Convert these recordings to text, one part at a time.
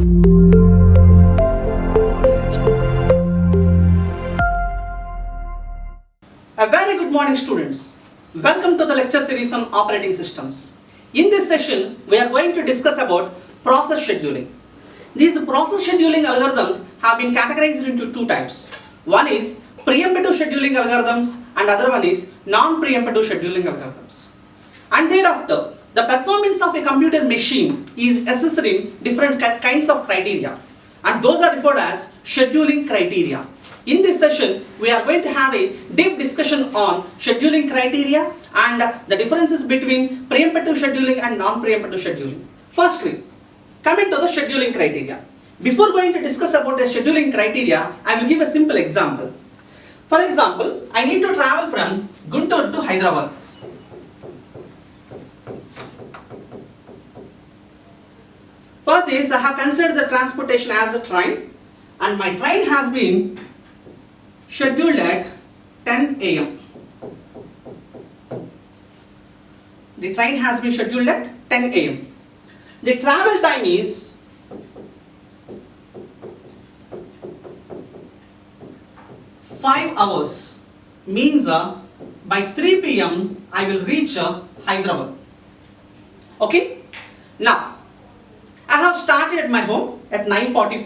A very good morning, students. Welcome to the lecture series on operating systems. In this session, we are going to discuss about process scheduling. These process scheduling algorithms have been categorized into two types. One is preemptive scheduling algorithms and other one is non-preemptive scheduling algorithms. And thereafter, the performance of a computer machine is assessed in different kinds of criteria, and those are referred as scheduling criteria. In this session, we are going to have a deep discussion on scheduling criteria and the differences between preemptive scheduling and non-preemptive scheduling. Firstly, coming to the scheduling criteria. Before going to discuss about the scheduling criteria, I will give a simple example. For example, I need to travel from Guntur to Hyderabad. For this, I have considered the transportation as a train, and my train has been scheduled at 10 a.m. The train has been scheduled at 10 a.m. The travel time is 5 hours, means by 3 p.m. I will reach Hyderabad. Okay? Now, I have started at my home at 9:45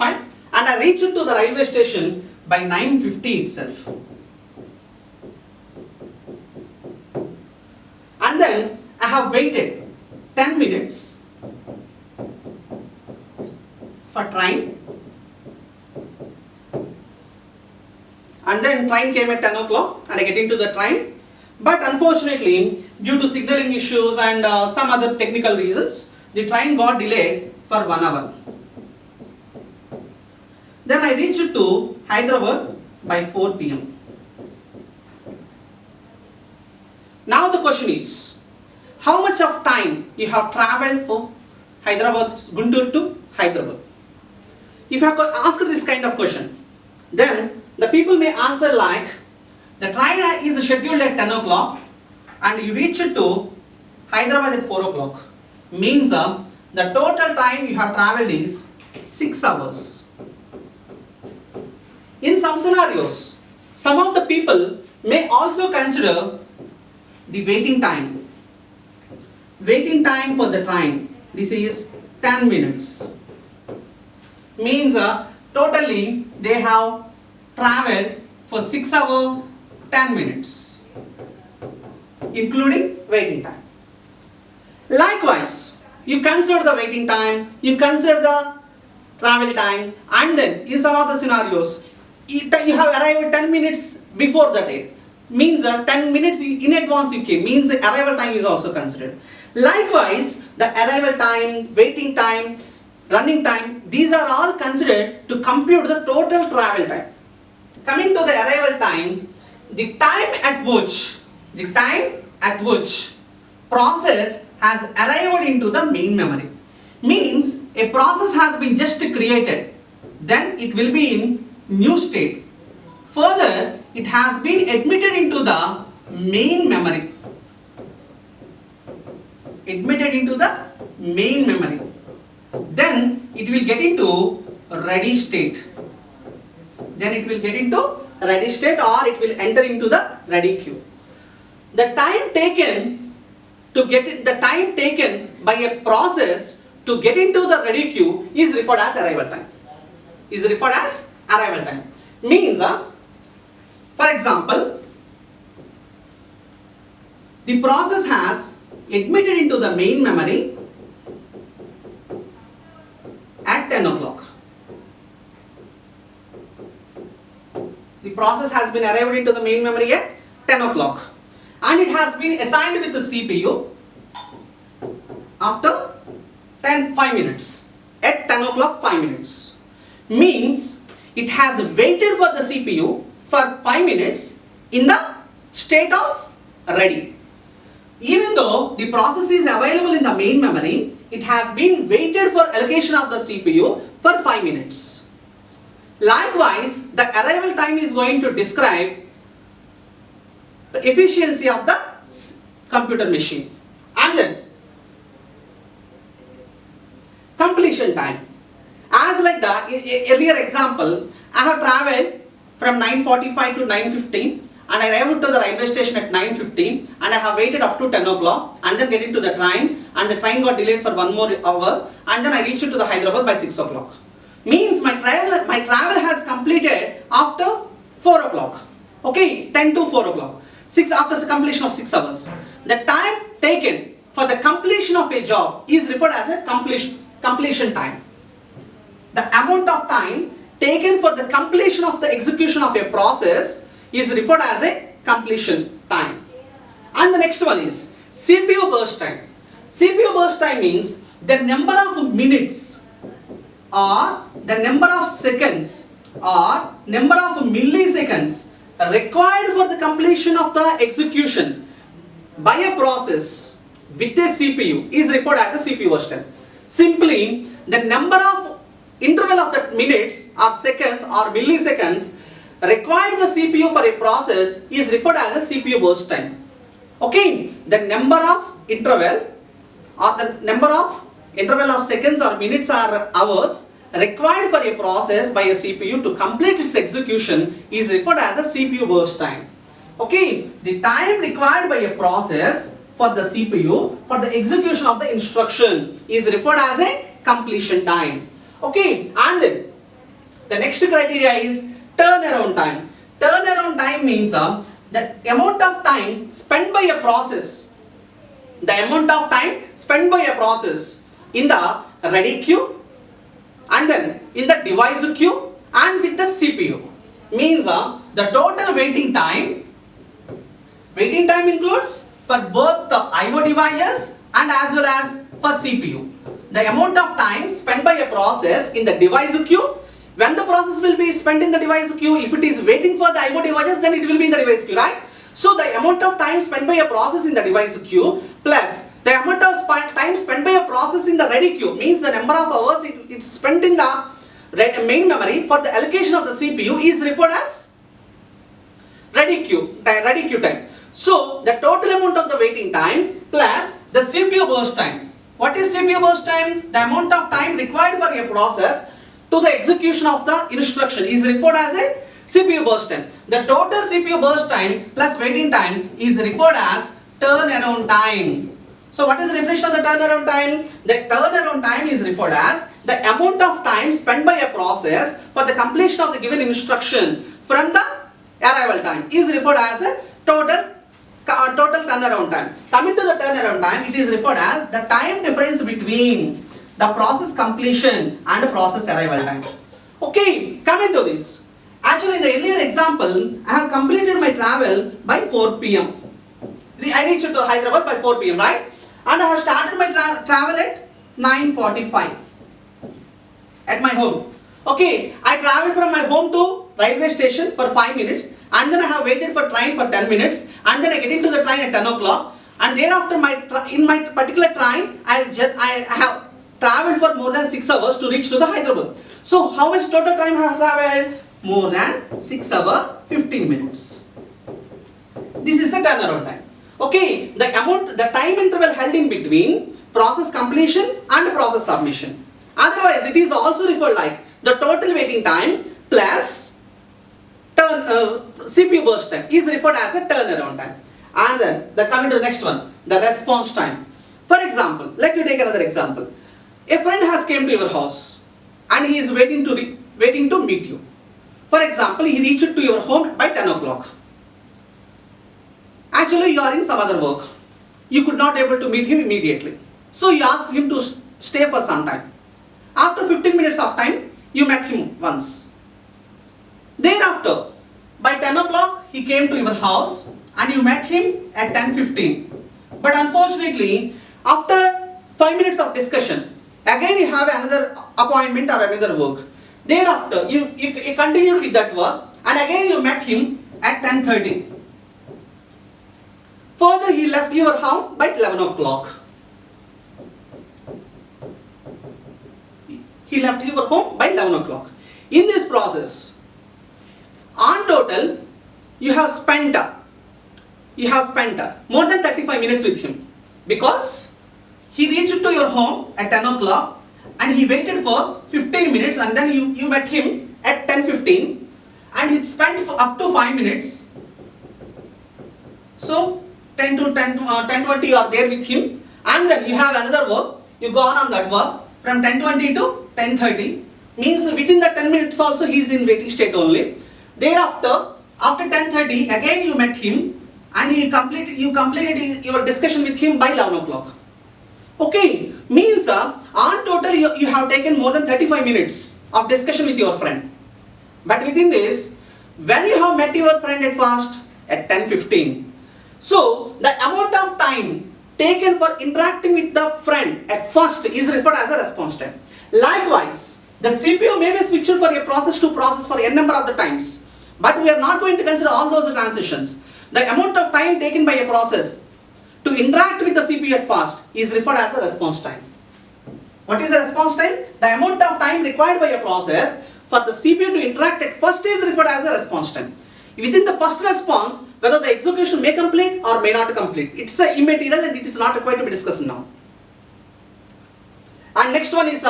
and I reached to the railway station by 9:50 itself. And then I have waited 10 minutes for train. And then train came at 10 o'clock and I get into the train. But unfortunately, due to signaling issues and some other technical reasons, the train got delayed for 1 hour. Then I reached to Hyderabad by 4 p.m. Now the question is, how much of time you have travelled for Hyderabad, Guntur to Hyderabad? If you have asked this kind of question, then the people may answer like, the train is scheduled at 10 o'clock and you reach to Hyderabad at 4 o'clock. Means the total time you have travelled is 6 hours. In some scenarios, some of the people may also consider the waiting time. Waiting time for the train, this is 10 minutes. Means totally they have travelled for 6 hours, 10 minutes, including waiting time. Likewise, you consider the waiting time, you consider the travel time, and then in some of the scenarios, you have arrived 10 minutes before the date. Means 10 minutes in advance you came, means the arrival time is also considered. Likewise, the arrival time, waiting time, running time, these are all considered to compute the total travel time. Coming to the arrival time, the time at which process has arrived into the main memory. Means a process has been just created, then it will be in new state. Further, it has been admitted into the main memory. Admitted into the main memory. Then it will get into ready state. Then it will get into ready state, or it will enter into the ready queue. The time taken by a process to get into the ready queue is referred as arrival time. Means, for example, the process has admitted into the main memory at 10 o'clock. The process has been arrived into the main memory at 10 o'clock. And it has been assigned with the CPU after 5 minutes. At 10 o'clock 5 minutes. Means it has waited for the CPU for 5 minutes in the state of ready. Even though the process is available in the main memory, it has been waited for allocation of the CPU for 5 minutes. Likewise, the arrival time is going to describe the efficiency of the computer machine. And then completion time. As like that, earlier example, I have traveled from 9:45 to 9:15 and I arrived to the railway station at 9:15 and I have waited up to 10 o'clock and then get into the train, and the train got delayed for one more hour, and then I reached to the Hyderabad by 6 o'clock. Means my travel has completed after 4 o'clock. Okay, 10 to 4 o'clock. After the completion of 6 hours. The time taken for the completion of a job is referred as a completion time. The amount of time taken for the completion of the execution of a process is referred as a completion time. And the next one is CPU burst time. CPU burst time means the number of minutes or the number of seconds or number of milliseconds required for the completion of the execution by a process with a CPU is referred as a CPU burst time. Simply, the number of interval of the minutes or seconds or milliseconds required the CPU for a process is referred as a CPU burst time. Okay, the number of interval or the number of interval of seconds or minutes or hours required for a process by a CPU to complete its execution is referred as a CPU burst time. Okay, the time required by a process for the CPU for the execution of the instruction is referred as a completion time. Okay, and then the next criteria is turnaround time. Turnaround time means the amount of time spent by a process. The amount of time spent by a process in the ready queue and then in the device queue and with the CPU means the total waiting time includes for both the IO devices and as well as for CPU. The amount of time spent by a process in the device queue, when the process will be spent in the device queue, if it is waiting for the IO devices, then it will be in the device queue, right? So the amount of time spent by a process in the device queue plus the amount of time spent by a process in the ready queue means the number of hours it spent in the main memory for the allocation of the CPU is referred as ready queue time. So the total amount of the waiting time plus the CPU burst time. What is CPU burst time? The amount of time required for a process to the execution of the instruction is referred as a CPU burst time. The total CPU burst time plus waiting time is referred as turnaround time. So what is the definition of the turnaround time? The turnaround time is referred as the amount of time spent by a process for the completion of the given instruction from the arrival time is referred as a total turnaround time. Coming to the turnaround time, it is referred as the time difference between the process completion and process arrival time. Okay, coming to this. Actually, in the earlier example, I have completed my travel by 4 p.m. I reached to Hyderabad by 4 p.m. right? And I have started my travel at 9:45 at my home. Okay, I traveled from my home to railway station for 5 minutes and then I have waited for train for 10 minutes and then I get into the train at 10 o'clock and thereafter in my particular train I have traveled for more than 6 hours to reach to the Hyderabad. So how much total time I have traveled? More than 6 hours 15 minutes. This is the turnaround time. Okay, the time interval held in between process completion and process submission. Otherwise, it is also referred like the total waiting time plus CPU burst time is referred as a turnaround time. And then coming to the next one, the response time. For example, let me take another example. A friend has came to your house and he is waiting to meet you. For example, he reached to your home by 10 o'clock. Actually, you are in some other work. You could not able to meet him immediately. So you asked him to stay for some time. After 15 minutes of time, you met him once. Thereafter, by 10 o'clock, he came to your house and you met him at 10:15. But unfortunately, after 5 minutes of discussion, again you have another appointment or another work. Thereafter, you continued with that work and again you met him at 10:30. Further, he left your house by 11 o'clock. He left your home by 11 o'clock. In this process, on total, you have spent more than 35 minutes with him because he reached to your home at 10 o'clock and he waited for 15 minutes, and then you met him at 10:15, and he spent for up to 5 minutes. So 10:20 you are there with him, and then you have another work, you go on that work from 10:20 to 10:30, means within the 10 minutes also he is in waiting state only. Thereafter, after 10:30 again you met him, and you completed your discussion with him by 11 o'clock. Okay, means on total you have taken more than 35 minutes of discussion with your friend. But within this, when you have met your friend at first at 10:15, so the amount of time taken for interacting with the friend at first is referred as a response time. Likewise, the CPU may be switched for a process to process for n number of the times, but we are not going to consider all those transitions. The amount of time taken by a process to interact with the CPU at first is referred as a response time. What is a response time? The amount of time required by a process for the CPU to interact at first is referred as a response time. Within the first response, whether the execution may complete or may not complete, it's immaterial and it is not required to be discussed now. And next one is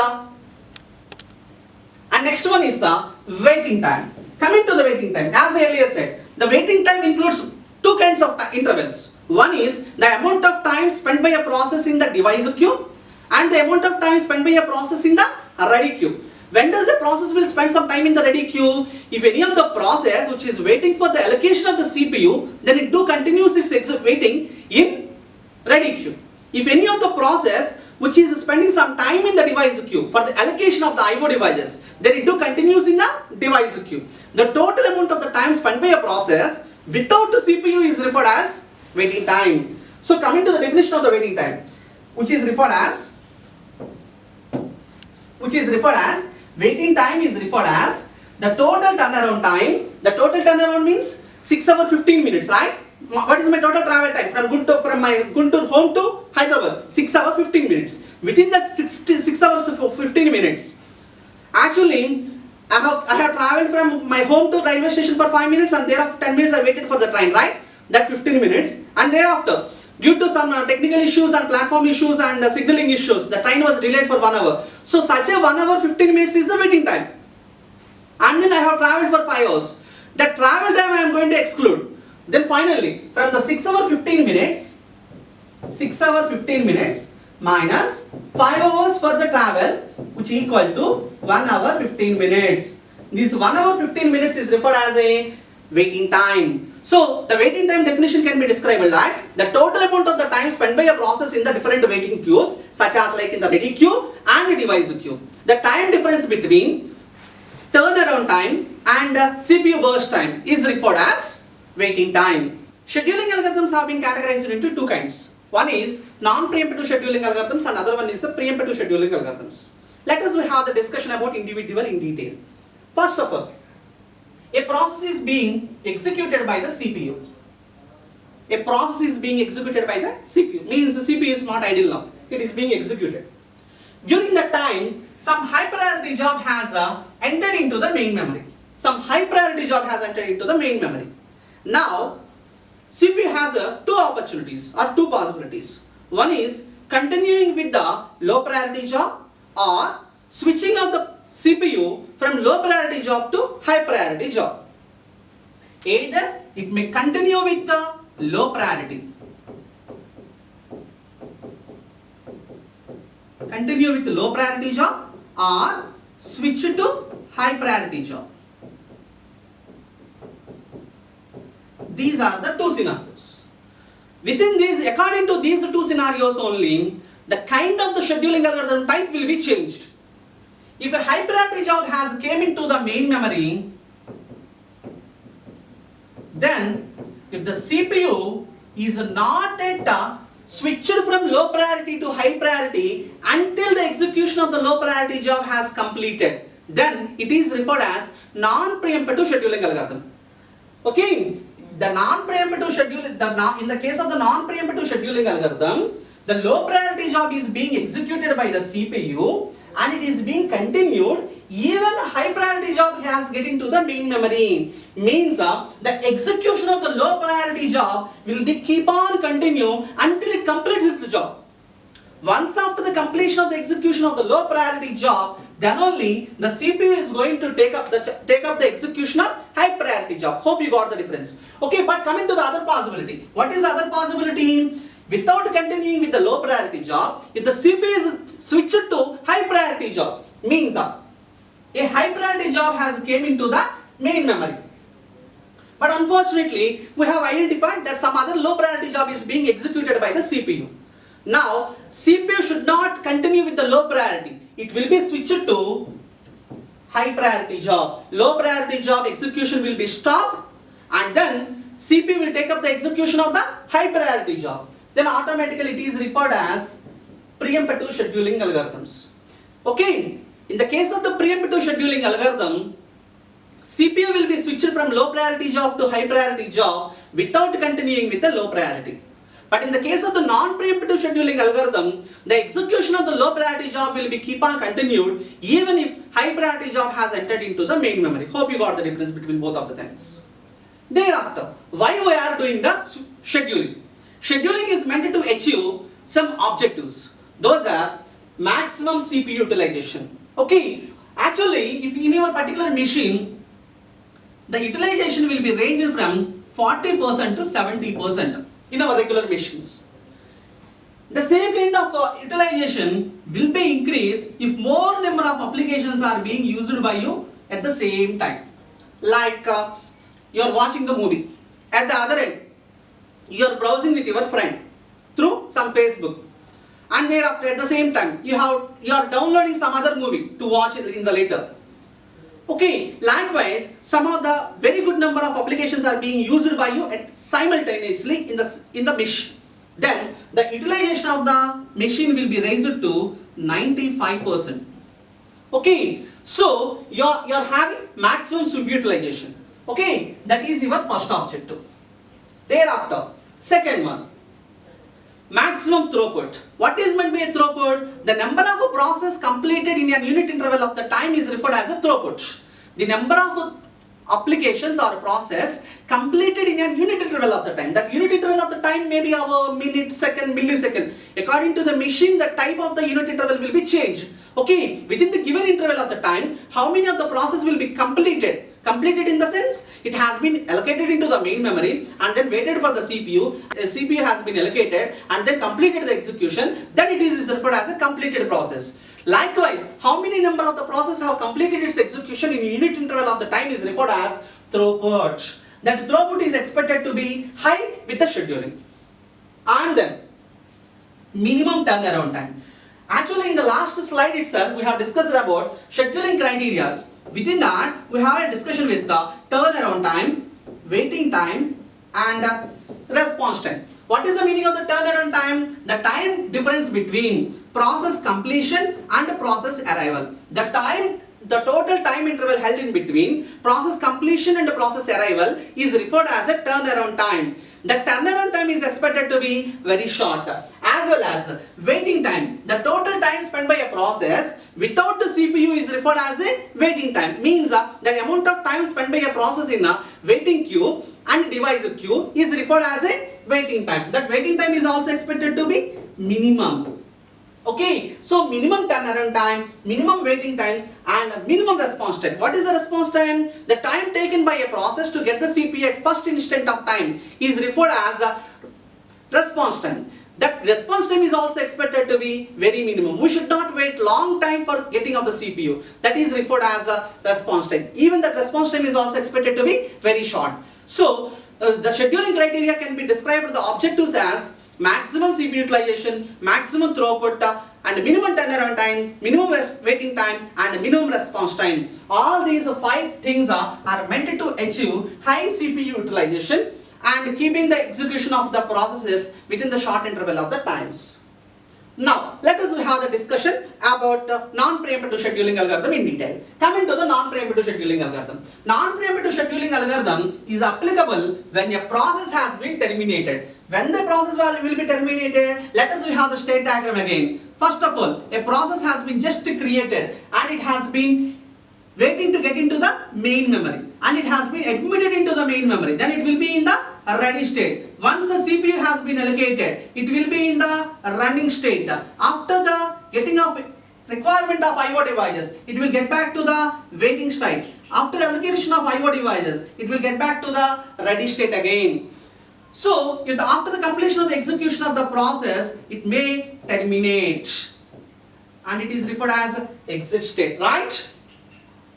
the waiting time. Coming to the waiting time, as I earlier said, the waiting time includes two kinds of intervals. One is the amount of time spent by a process in the device queue, and the amount of time spent by a process in the ready queue. When does the process will spend some time in the ready queue? If any of the process which is waiting for the allocation of the CPU, then it continues its waiting in ready queue. If any of the process which is spending some time in the device queue for the allocation of the IO devices, then it continues in the device queue. The total amount of the time spent by a process without the CPU is referred as waiting time. So coming to the definition of the waiting time, which is referred as waiting time is referred as the total turnaround time. The total turnaround means 6 hours 15 minutes, right? What is my total travel time from my Guntur home to Hyderabad? 6 hours 15 minutes. Within that 6 hours 15 minutes, actually I have traveled from my home to railway station for 5 minutes, and thereafter 10 minutes I waited for the train, right? That 15 minutes, and thereafter due to some technical issues and platform issues and signaling issues, the train was delayed for 1 hour. So such a 1 hour 15 minutes is the waiting time. And then I have traveled for 5 hours. That travel time I am going to exclude. Then finally, from the 6 hour 15 minutes minus 5 hours for the travel, which is equal to 1 hour 15 minutes. This 1 hour 15 minutes is referred as a waiting time. So the waiting time definition can be described like the total amount of the time spent by a process in the different waiting queues, such as like in the ready queue and the device queue. The time difference between turnaround time and CPU burst time is referred as waiting time. Scheduling algorithms have been categorized into two kinds. One is non-preemptive scheduling algorithms, and other one is the preemptive scheduling algorithms. Let us have the discussion about individual in detail. First of all, a process is being executed by the CPU. A process is being executed by the CPU. Means the CPU is not idle now. It is being executed. During that time, some high priority job has entered into the main memory. Now, CPU has two opportunities or two possibilities. One is continuing with the low priority job or switching of the CPU from low priority job to high priority job. Either it may continue with the low priority, job, or switch to high priority job. These are the two scenarios. Within these, according to these two scenarios only, the kind of the scheduling algorithm type will be changed. If a high priority job has came into the main memory, then if the CPU is not yet switched from low priority to high priority until the execution of the low priority job has completed, then it is referred as non-preemptive scheduling algorithm. Okay, the non-preemptive scheduling, in the case of the non-preemptive scheduling algorithm, the low priority job is being executed by the CPU and it is being continued even a high priority job has get into the main memory. Means the execution of the low priority job will be keep on continue until it completes its job. Once after the completion of the execution of the low priority job, then only the CPU is going to take up the execution of high priority job. Hope you got the difference. Okay, but coming to the other possibility. What is the other possibility? Without continuing with the low priority job, if the CPU is switched to high priority job, means a high priority job has came into the main memory. But unfortunately, we have identified that some other low priority job is being executed by the CPU. Now, CPU should not continue with the low priority. It will be switched to high priority job. Low priority job execution will be stopped, and then CPU will take up the execution of the high priority job. Then automatically it is referred as preemptive scheduling algorithms. Okay, in the case of the preemptive scheduling algorithm, CPU will be switched from low priority job to high priority job without continuing with the low priority. But in the case of the non-preemptive scheduling algorithm, the execution of the low priority job will be keep on continued even if high priority job has entered into the main memory. Hope you got the difference between both of the things. Thereafter, why we are doing the scheduling? Scheduling is meant to achieve some objectives. Those are maximum CPU utilization. Okay, actually if in your particular machine, the utilization will be ranged from 40% to 70% in our regular machines. The same kind of utilization will be increased if more number of applications are being used by you at the same time. Like you are watching the movie. At the other end, you are browsing with your friend through some Facebook. And thereafter at the same time, you are downloading some other movie to watch in the later. Okay, likewise, some of the very good number of applications are being used by you simultaneously in the machine. Then the utilization of the machine will be raised to 95%. Okay, so you are having maximum CPU utilization. Okay, that is your first objective. Thereafter, second one, maximum throughput. What is meant by a throughput? The number of a process completed in a unit interval of the time is referred as a throughput. The number of applications or process completed in a unit interval of the time. That unit interval of the time may be hour, minute, second, millisecond. According to the machine, the type of the unit interval will be changed. Okay, within the given interval of the time, how many of the process will be completed? Completed in the sense, it has been allocated into the main memory and then waited for the CPU. The CPU has been allocated and then completed the execution. Then it is referred as a completed process. Likewise, how many number of the process have completed its execution in unit interval of the time is referred as throughput. That throughput is expected to be high with the scheduling. And then minimum turnaround time. Actually, in the last slide itself, we have discussed about scheduling criteria. Within that, we have a discussion with the turnaround time, waiting time, and response time. What is the meaning of the turnaround time? The time difference between process completion and process arrival. The total time interval held in between process completion and process arrival is referred as a turnaround time. The turnaround time is expected to be very short, as well as waiting time. The total time spent by a process without the CPU is referred as a waiting time. Means that the amount of time spent by a process in a waiting queue and device queue is referred as a waiting time. That waiting time is also expected to be minimum. Okay, so minimum turnaround time, minimum waiting time, and minimum response time. What is the response time? The time taken by a process to get the CPU at first instant of time is referred as a response time. That response time is also expected to be very minimum. We should not wait long time for getting of the CPU. That is referred as a response time. Even that response time is also expected to be very short. So, the scheduling criteria can be described the objectives as maximum CPU utilization, maximum throughput, and minimum turnaround time, minimum waiting time, and minimum response time. All these 5 things are meant to achieve high CPU utilization and keeping the execution of the processes within the short interval of the times. Now, let us have the discussion about non-preemptive scheduling algorithm in detail. Coming to the non-preemptive scheduling algorithm. Non-preemptive scheduling algorithm is applicable when a process has been terminated. When the process will be terminated, let us have the state diagram again. First of all, a process has been just created and it has been waiting to get into the main memory and it has been admitted into the main memory. Then it will be in the ready state. Once the CPU has been allocated, it will be in the running state. After the getting of requirement of IO devices, it will get back to the waiting state. After allocation of IO devices, it will get back to the ready state again. So, after the completion of the execution of the process, it may terminate, and it is referred as exit state, right?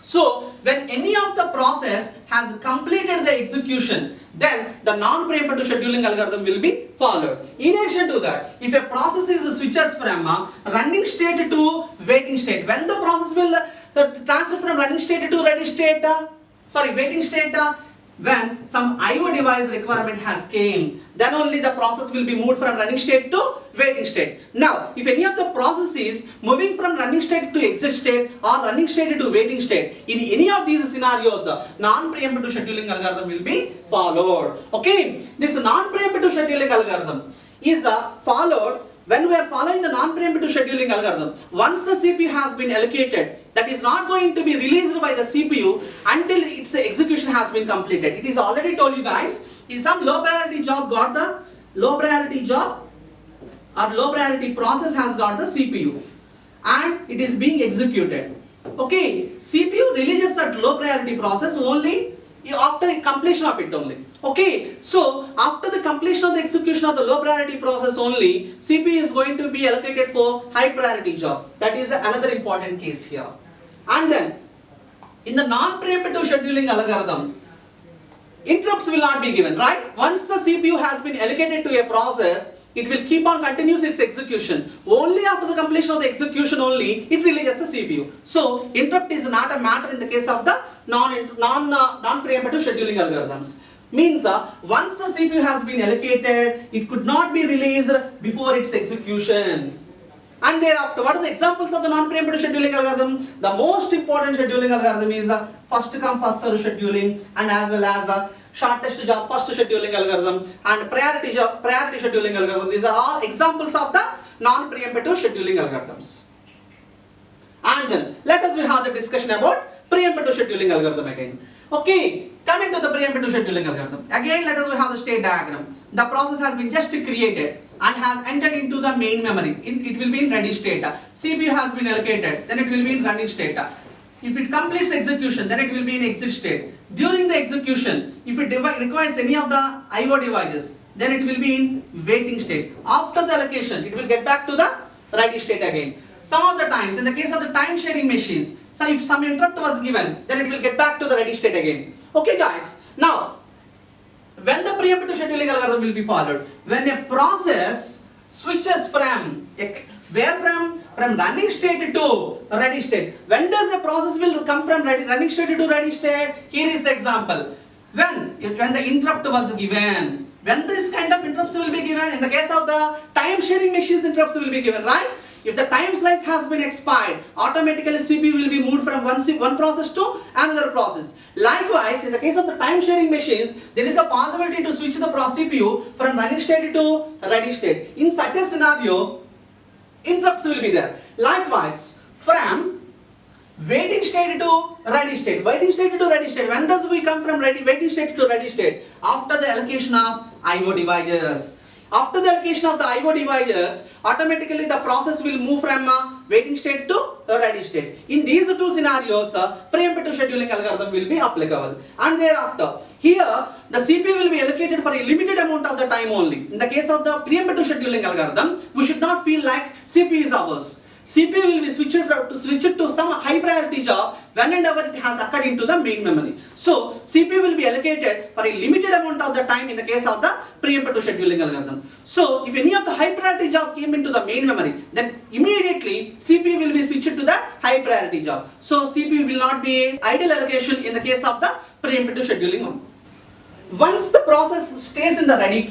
So, when any of the process has completed the execution, then the non-preemptive scheduling algorithm will be followed. In addition to that, if a process is switches from running state to waiting state, when the process will transfer from running state to ready state, waiting state, when some IO device requirement has came, then only the process will be moved from running state to waiting state. Now, if any of the process is moving from running state to exit state or running state to waiting state, in any of these scenarios, non-preemptive scheduling algorithm will be followed. Okay, this non-preemptive scheduling algorithm is followed when we are following the non-preemptive scheduling algorithm. Once the CPU has been allocated, that is not going to be released by the CPU until its execution has been completed. It is already told you guys, if some low priority job got the low priority job or low priority process has got the CPU and it is being executed. Okay, CPU releases that low priority process only after completion of it only. Okay, so after the completion of the execution of the low priority process only, CPU is going to be allocated for high priority job. That is another important case here. And then in the non-preemptive scheduling algorithm, interrupts will not be given, right? Once the CPU has been allocated to a process, it will keep on continues its execution. Only after the completion of the execution only, it releases the CPU. So interrupt is not a matter in the case of the non-preemptive scheduling algorithms. Means once the CPU has been allocated, it could not be released before its execution. And thereafter, what are the examples of the non-preemptive scheduling algorithm? The most important scheduling algorithm is first come first serve scheduling, and as well as shortest job first scheduling algorithm and priority scheduling algorithm. These are all examples of the non-preemptive scheduling algorithms. And then let us have the discussion about preemptive scheduling algorithm again. Okay, coming to the preemptive scheduling algorithm. Again, let us have the state diagram. The process has been just created and has entered into the main memory. It will be in ready state. CPU has been allocated, then it will be in running state. If it completes execution, then it will be in exit state. During the execution, if it requires any of the IO devices, then it will be in waiting state. After the allocation, it will get back to the ready state again. Some of the times, in the case of the time sharing machines, so if some interrupt was given, then it will get back to the ready state again. Okay guys, now, when the preemptive scheduling algorithm will be followed? When a process switches from running state to ready state. When does a process will come from running state to ready state? Here is the example. When the interrupt was given. When this kind of interrupts will be given? In the case of the time sharing machines, interrupts will be given, right? If the time slice has been expired, automatically CPU will be moved from one process to another process. Likewise, in the case of the time sharing machines, there is a possibility to switch the CPU from running state to ready state. In such a scenario, interrupts will be there. Likewise, from waiting state to ready state. Waiting state to ready state. When does we come from waiting state to ready state? After the allocation of IO devices. After the allocation of the IO devices, automatically the process will move from waiting state to ready state. In these two scenarios, preemptive scheduling algorithm will be applicable. And thereafter, here the CPU will be allocated for a limited amount of the time only. In the case of the preemptive scheduling algorithm, we should not feel like CPU is ours. CPU will be switched to some high priority job whenever it has occurred into the main memory. So CPU will be allocated for a limited amount of the time in the case of the preemptive scheduling algorithm. So if any of the high priority job came into the main memory, then immediately CPU will be switched to the high priority job. So CPU will not be an idle allocation in the case of the preemptive scheduling one. Once the process stays in the ready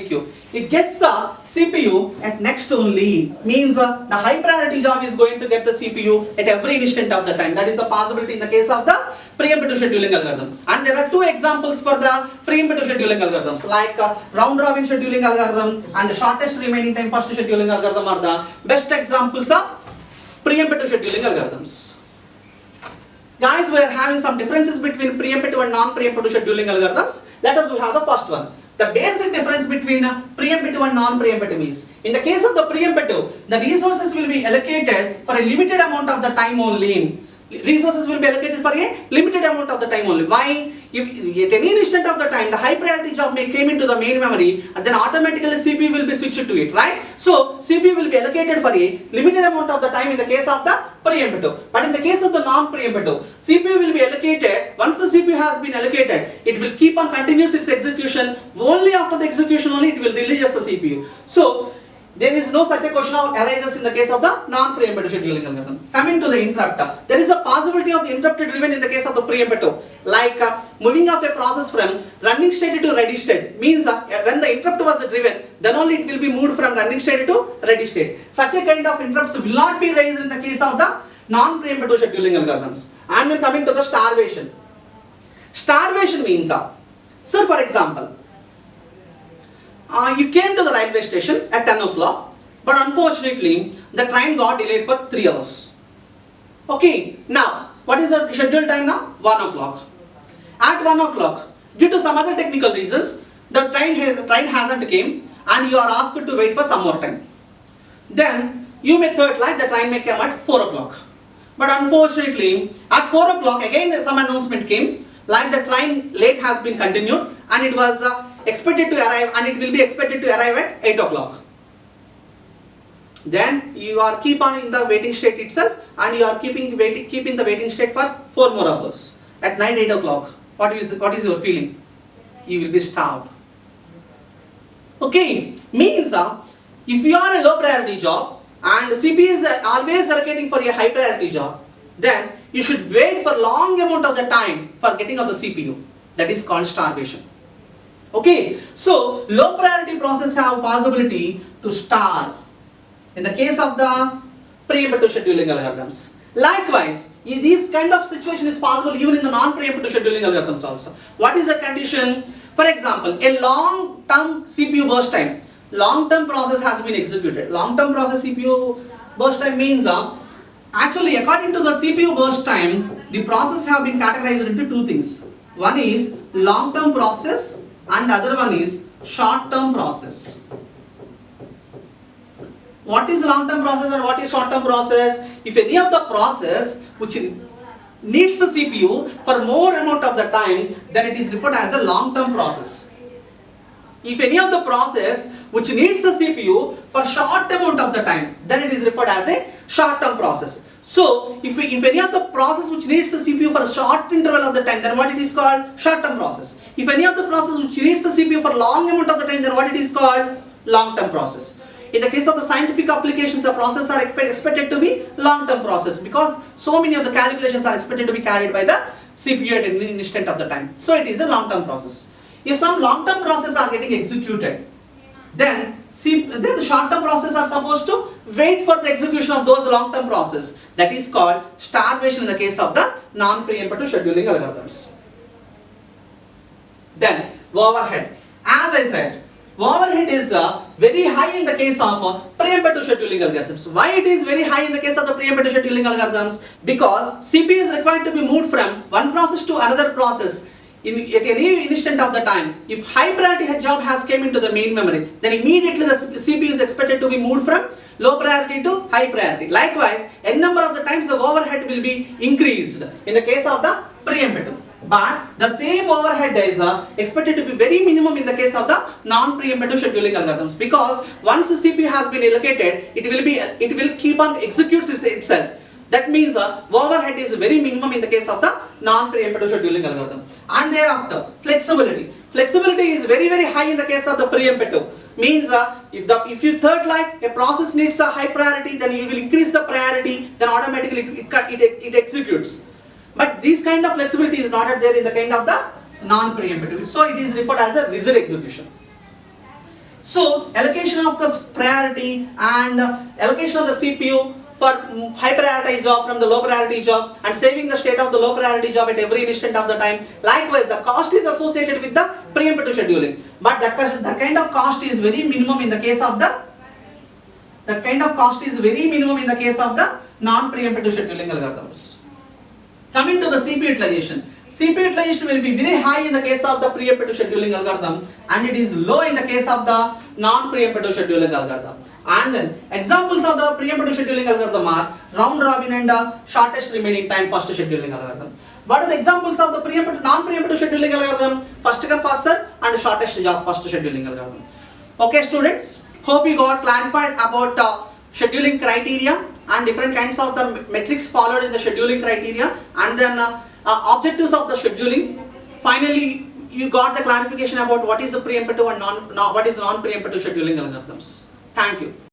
queue, it gets the CPU at next only. Means the high priority job is going to get the CPU at every instant of the time. That is the possibility in the case of the preemptive scheduling algorithm. And there are two examples for the preemptive scheduling algorithms, like round robin scheduling algorithm and the shortest remaining time first scheduling algorithm are the best examples of preemptive scheduling algorithms. Guys, we are having some differences between preemptive and non-preemptive scheduling algorithms. Let us have the first one. The basic difference between preemptive and non-preemptive is, in the case of the preemptive, the resources will be allocated for a limited amount of the time only. Resources will be allocated for a limited amount of the time only. Why? If at any instant of the time the high priority job may came into the main memory, and then automatically CPU will be switched to it, right? So CPU will be allocated for a limited amount of the time in the case of the preemptive. But in the case of the non-preemptive, CPU will be allocated. Once the CPU has been allocated, it will keep on continuous its execution. Only after the execution only it will release the CPU. So there is no such a question arises in the case of the non-preemptive scheduling algorithm. Coming to the interrupt, there is a possibility of the interrupt driven in the case of the preemptive, like moving of a process from running state to ready state. Means when the interrupt was driven, then only it will be moved from running state to ready state. Such a kind of interrupts will not be raised in the case of the non-preemptive scheduling algorithms. And then coming to the starvation. Starvation means, sir, for example, you came to the railway station at 10 o'clock, but unfortunately the train got delayed for 3 hours. Okay, now what is the scheduled time now? 1 o'clock. At 1 o'clock, due to some other technical reasons, the train hasn't came and you are asked to wait for some more time. Then you may thought like the train may come at 4 o'clock. But unfortunately, at 4 o'clock again some announcement came like the train late has been continued and it was expected to arrive, and it will be expected to arrive at 8 o'clock. Then you are keep on in the waiting state itself, and you are keeping the waiting state for 4 more hours. At night 8 o'clock, what is your feeling? You will be starved. Okay, means if you are a low priority job and CPU is always allocating for a high priority job, then you should wait for long amount of the time for getting of the CPU. That is called starvation. Okay, so low priority process have possibility to starve in the case of the preemptive scheduling algorithms. Likewise, this kind of situation is possible even in the non-preemptive scheduling algorithms also. What is the condition? For example, a long-term CPU burst time. Long-term process has been executed. Long-term process CPU burst time means actually according to the CPU burst time, the process have been categorized into 2 things. One is long-term process and other one is short-term process. What is long-term process and what is short-term process? If any of the process which needs the CPU for more amount of the time, then it is referred as a long-term process. If any of the process which needs the CPU for short amount of the time, then it is referred as a short-term process. So, if any of the process which needs the CPU for a short interval of the time, then what it is called? Short-term process. If any of the process which needs the CPU for long amount of the time, then what it is called? Long-term process. In the case of the scientific applications, the processes are expected to be long-term process because so many of the calculations are expected to be carried by the CPU at any instant of the time. So, it is a long-term process. If some long-term processes are getting executed, then the short-term processes are supposed to wait for the execution of those long-term processes. That is called starvation in the case of the non-preemptive scheduling algorithms. Then overhead. As I said, overhead is very high in the case of preemptive scheduling algorithms. Why it is very high in the case of the preemptive scheduling algorithms? Because CPU is required to be moved from one process to another process at any instant of the time. If high priority job has came into the main memory, then immediately the CPU is expected to be moved from low priority to high priority. Likewise, n number of the times the overhead will be increased in the case of the preemptive. But the same overhead is expected to be very minimum in the case of the non-preemptive scheduling algorithms, because once the CPU has been allocated, it will keep on executes itself. That means overhead is very minimum in the case of the non-preemptive scheduling algorithm. And thereafter, flexibility. Flexibility is very high in the case of the preemptive. Means if you thought like a process needs a high priority, then you will increase the priority, then automatically it executes. But this kind of flexibility is not there in the kind of the non-preemptive. So it is referred as a rigid execution. So allocation of the priority and allocation of the CPU for high priority job from the low priority job and saving the state of the low priority job at every instant of the time. Likewise, the cost is associated with the preemptive scheduling, but that kind of cost is very minimum in the case of the non-preemptive scheduling algorithms. Coming to the CPU utilization. CPU utilization will be very high in the case of the preemptive scheduling algorithm and it is low in the case of the non-preemptive scheduling algorithm. And then examples of the preemptive scheduling algorithm are round robin and shortest remaining time first scheduling algorithm. What are the examples of the preemptive non-preemptive scheduling algorithm? First come first serve and shortest job first scheduling algorithm. Okay students, hope you got clarified about scheduling criteria and different kinds of the metrics followed in the scheduling criteria and then objectives of the scheduling. Finally, you got the clarification about what is the preemptive and what is non-preemptive scheduling algorithms. Thank you.